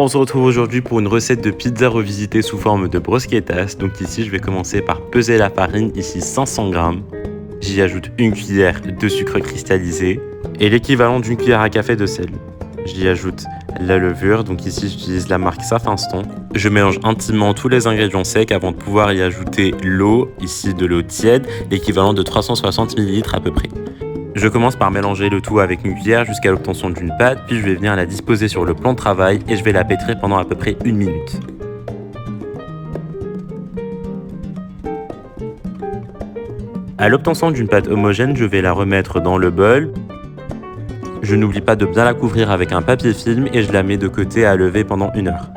On se retrouve aujourd'hui pour une recette de pizza revisitée sous forme de bruschettas. Donc ici, je vais commencer par peser la farine, ici 500 g. J'y ajoute une cuillère de sucre cristallisé et l'équivalent d'une cuillère à café de sel. J'y ajoute la levure, donc ici j'utilise la marque Saf Instant. Je mélange intimement tous les ingrédients secs avant de pouvoir y ajouter l'eau, ici de l'eau tiède, l'équivalent de 360 ml à peu près. Je commence par mélanger le tout avec une cuillère jusqu'à l'obtention d'une pâte, puis je vais venir la disposer sur le plan de travail et je vais la pétrir pendant à peu près 1 minute. À l'obtention d'une pâte homogène, je vais la remettre dans le bol. Je n'oublie pas de bien la couvrir avec un papier film et je la mets de côté à lever pendant 1 heure.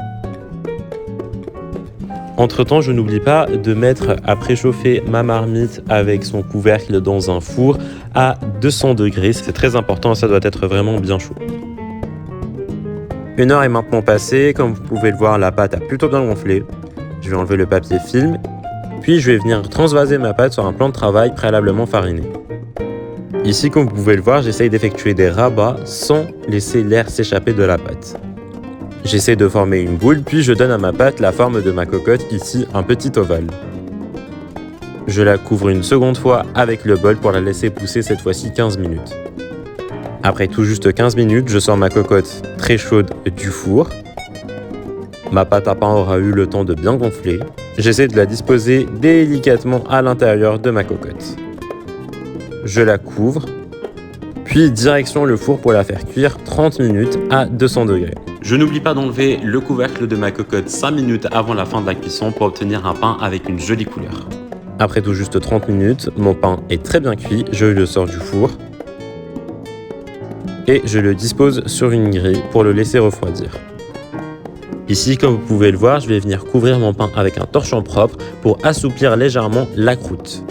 Entre temps, je n'oublie pas de mettre à préchauffer ma marmite avec son couvercle dans un four à 200 degrés. C'est très important, ça doit être vraiment bien chaud. 1 heure est maintenant passée. Comme vous pouvez le voir, la pâte a plutôt bien gonflé. Je vais enlever le papier film. Puis je vais venir transvaser ma pâte sur un plan de travail préalablement fariné. Ici, comme vous pouvez le voir, j'essaye d'effectuer des rabats sans laisser l'air s'échapper de la pâte. J'essaie de former une boule, puis je donne à ma pâte la forme de ma cocotte, ici un petit ovale. Je la couvre une seconde fois avec le bol pour la laisser pousser cette fois-ci 15 minutes. Après tout juste 15 minutes, je sors ma cocotte très chaude du four. Ma pâte à pain aura eu le temps de bien gonfler. J'essaie de la disposer délicatement à l'intérieur de ma cocotte. Je la couvre, puis direction le four pour la faire cuire 30 minutes à 200 degrés. Je n'oublie pas d'enlever le couvercle de ma cocotte 5 minutes avant la fin de la cuisson pour obtenir un pain avec une jolie couleur. Après tout juste 30 minutes, mon pain est très bien cuit, je le sors du four et je le dispose sur une grille pour le laisser refroidir. Ici, comme vous pouvez le voir, je vais venir couvrir mon pain avec un torchon propre pour assouplir légèrement la croûte.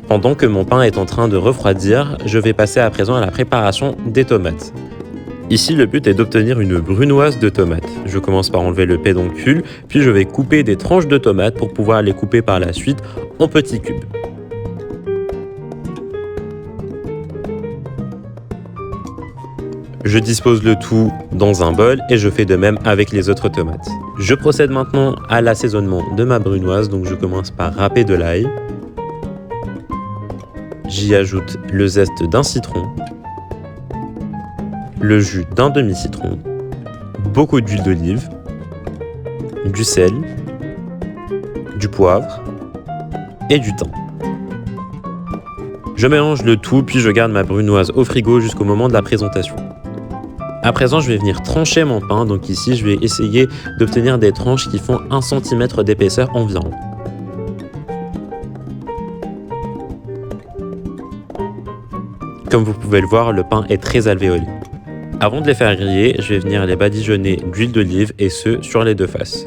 Pendant que mon pain est en train de refroidir, je vais passer à présent à la préparation des tomates. Ici, le but est d'obtenir une brunoise de tomates. Je commence par enlever le pédoncule, puis je vais couper des tranches de tomates pour pouvoir les couper par la suite en petits cubes. Je dispose le tout dans un bol et je fais de même avec les autres tomates. Je procède maintenant à l'assaisonnement de ma brunoise, donc je commence par râper de l'ail. J'y ajoute le zeste d'un citron, le jus d'un demi-citron, beaucoup d'huile d'olive, du sel, du poivre et du thym. Je mélange le tout puis je garde ma brunoise au frigo jusqu'au moment de la présentation. À présent, je vais venir trancher mon pain, donc ici je vais essayer d'obtenir des tranches qui font 1 cm d'épaisseur environ. Comme vous pouvez le voir, le pain est très alvéolé. Avant de les faire griller, je vais venir les badigeonner d'huile d'olive et ce sur les 2 faces.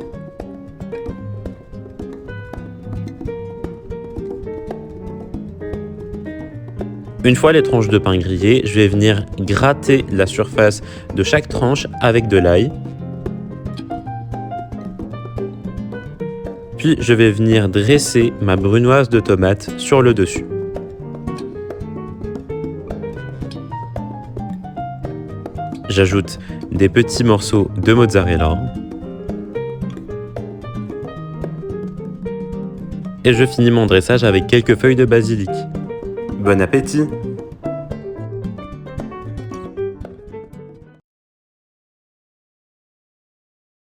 Une fois les tranches de pain grillées, je vais venir gratter la surface de chaque tranche avec de l'ail. Puis je vais venir dresser ma brunoise de tomate sur le dessus. J'ajoute des petits morceaux de mozzarella. Et je finis mon dressage avec quelques feuilles de basilic. Bon appétit!